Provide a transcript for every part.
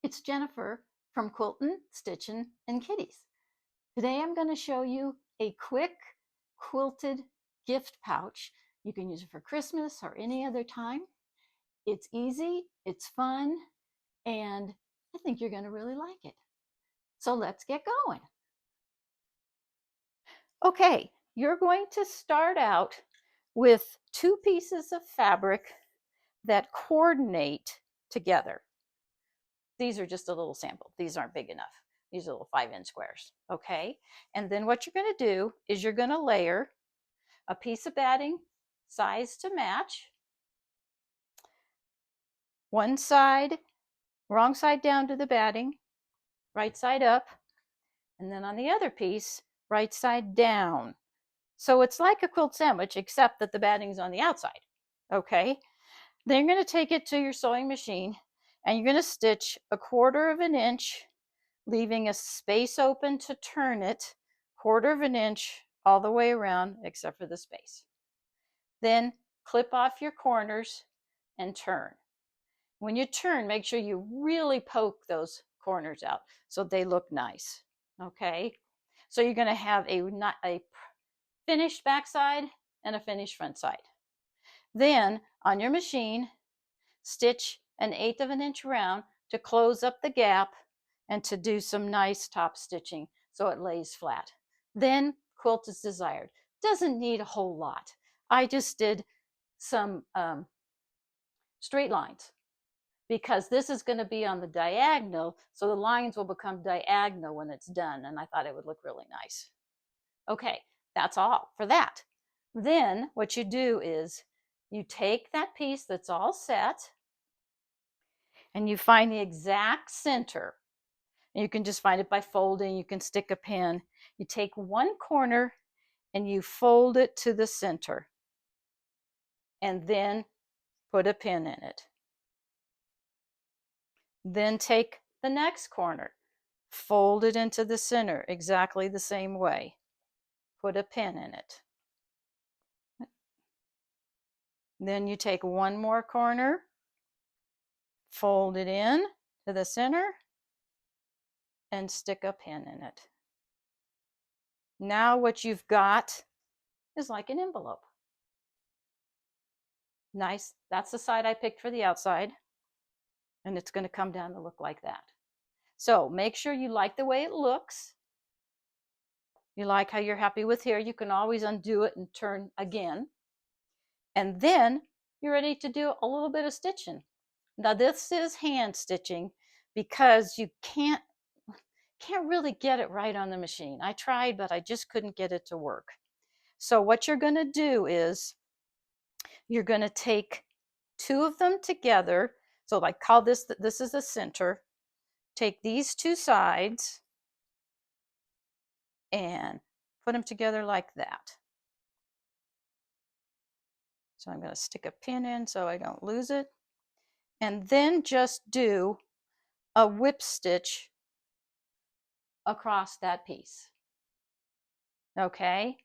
It's Jennifer from Quiltin, Stitchin' and Kitties. Today I'm going to show you a quick quilted gift pouch. You can use it for Christmas or any other time. It's easy, it's fun, and I think you're going to really like it. So let's get going. Okay, you're going to start out with two pieces of fabric that coordinate together. These are just a little sample. These aren't big enough. These are little 5-inch squares, okay? And then what you're gonna do is you're gonna layer a piece of batting size to match. One side, wrong side down to the batting, right side up, and then on the other piece, right side down. So it's like a quilt sandwich, except that the batting's on the outside, okay? Then you're gonna take it to your sewing machine and you're gonna stitch 1/4 inch, leaving a space open to turn it 1/4 inch all the way around except for the space. Then clip off your corners and turn. When you turn, make sure you really poke those corners out so they look nice. Okay, so you're going to have a finished backside and a finished front side. Then on your machine, stitch 1/8 inch round to close up the gap and to do some nice top stitching so it lays flat. Then quilt is desired. Doesn't need a whole lot. I just did some straight lines because this is going to be on the diagonal, so the lines will become diagonal when it's done, and I thought it would look really nice. Okay, that's all for that. Then what you do is you take that piece that's all set and you find the exact center. And you can just find it by folding. You can stick a pin. You take one corner and you fold it to the center and then put a pin in it. Then take the next corner, fold it into the center exactly the same way. Put a pin in it. Then you take one more corner, fold it in to the center, and stick a pin in it. Now what you've got is like an envelope. Nice. That's the side I picked for the outside. And it's going to come down to look like that. So make sure you like the way it looks. You like how you're happy with here. You can always undo it and turn again. And then you're ready to do a little bit of stitching. Now this is hand stitching because you can't really get it right on the machine. I tried, but I just couldn't get it to work. So what you're going to do is you're going to take two of them together. So like call this is the center. Take these two sides and put them together like that. So I'm going to stick a pin in so I don't lose it. And then just do a whip stitch across that piece. Okay?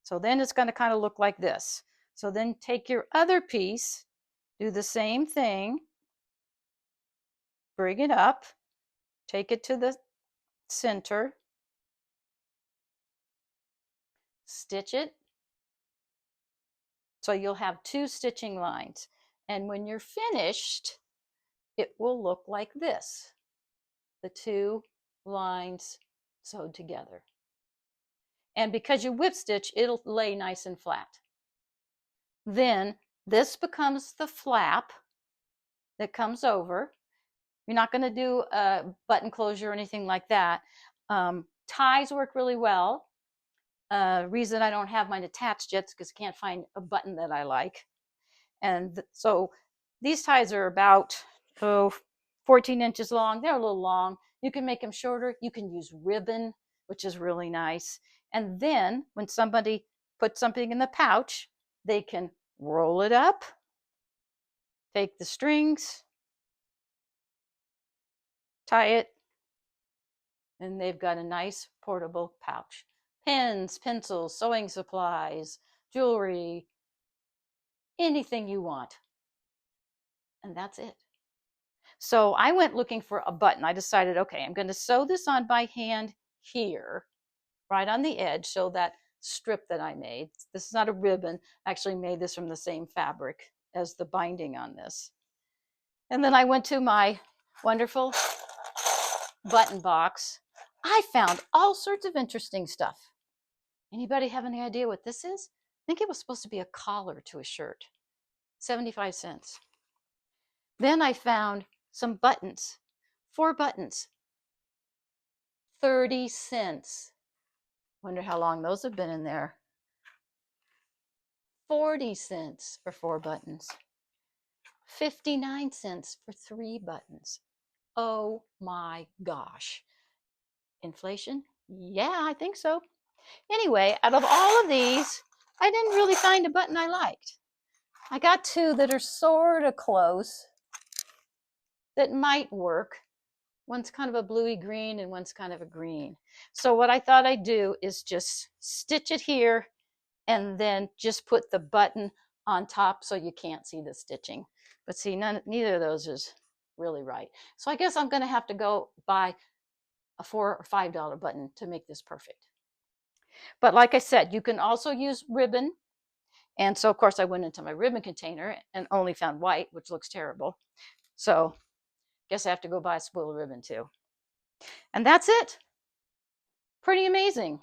So then it's going to kind of look like this. So then take your other piece, do the same thing, bring it up, take it to the center, stitch it. So you'll have two stitching lines. And when you're finished, it will look like this. The two lines sewed together. And because you whip stitch, it'll lay nice and flat. Then this becomes the flap that comes over. You're not going to do a button closure or anything like that. Ties work really well. Reason I don't have mine attached yet is because I can't find a button that I like. And so these ties are about 14 inches long. They're a little long. You can make them shorter. You can use ribbon, which is really nice. And then when somebody puts something in the pouch, they can roll it up, take the strings, tie it, and they've got a nice portable pouch. Pens, pencils, sewing supplies, jewelry, anything you want. And that's it. So I went looking for a button. I decided, okay, I'm going to sew this on by hand here, right on the edge, so that strip that I made. This is not a ribbon. I actually made this from the same fabric as the binding on this. And then I went to my wonderful button box. I found all sorts of interesting stuff. Anybody have any idea what this is? I think it was supposed to be a collar to a shirt. 75 cents. Then I found some buttons. 4 buttons. 30 cents. Wonder how long those have been in there. 40 cents for 4 buttons. 59 cents for 3 buttons. Oh my gosh. Inflation? Yeah, I think so. Anyway, out of all of these, I didn't really find a button I liked. I got 2 that are sort of close that might work. One's kind of a bluey green and one's kind of a green. So what I thought I'd do is just stitch it here and then just put the button on top so you can't see the stitching. But see, neither of those is really right. So I guess I'm going to have to go buy a $4 or $5 button to make this perfect. But like I said, you can also use ribbon. And so, of course, I went into my ribbon container and only found white, which looks terrible. So guess I have to go buy a spool of ribbon too. And that's it. Pretty amazing.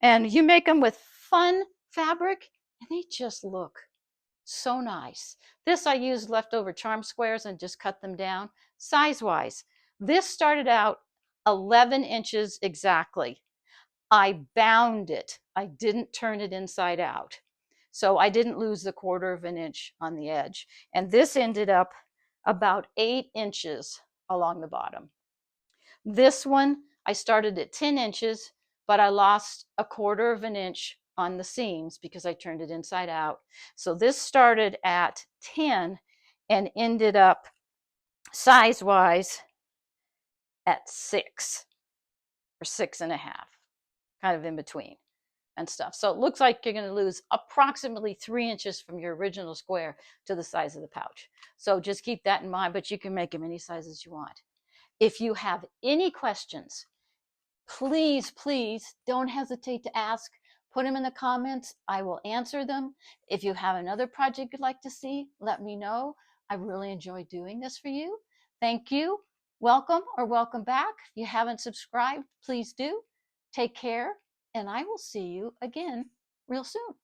And you make them with fun fabric and they just look so nice. This I used leftover charm squares and just cut them down size-wise. This started out 11 inches exactly. I bound it. I didn't turn it inside out. So I didn't lose the 1/4 of an inch on the edge. And this ended up about 8 inches along the bottom. This one, I started at 10 inches, but I lost a 1/4 of an inch on the seams because I turned it inside out. So this started at 10 and ended up size-wise at 6 or 6.5, kind of in between and stuff. So it looks like you're going to lose approximately 3 inches from your original square to the size of the pouch. So just keep that in mind, but you can make them any sizes you want. If you have any questions, please, please don't hesitate to ask. Put them in the comments. I will answer them. If you have another project you'd like to see, let me know. I really enjoy doing this for you. Thank you. Welcome or welcome back. If you haven't subscribed, please do. Take care, and I will see you again real soon.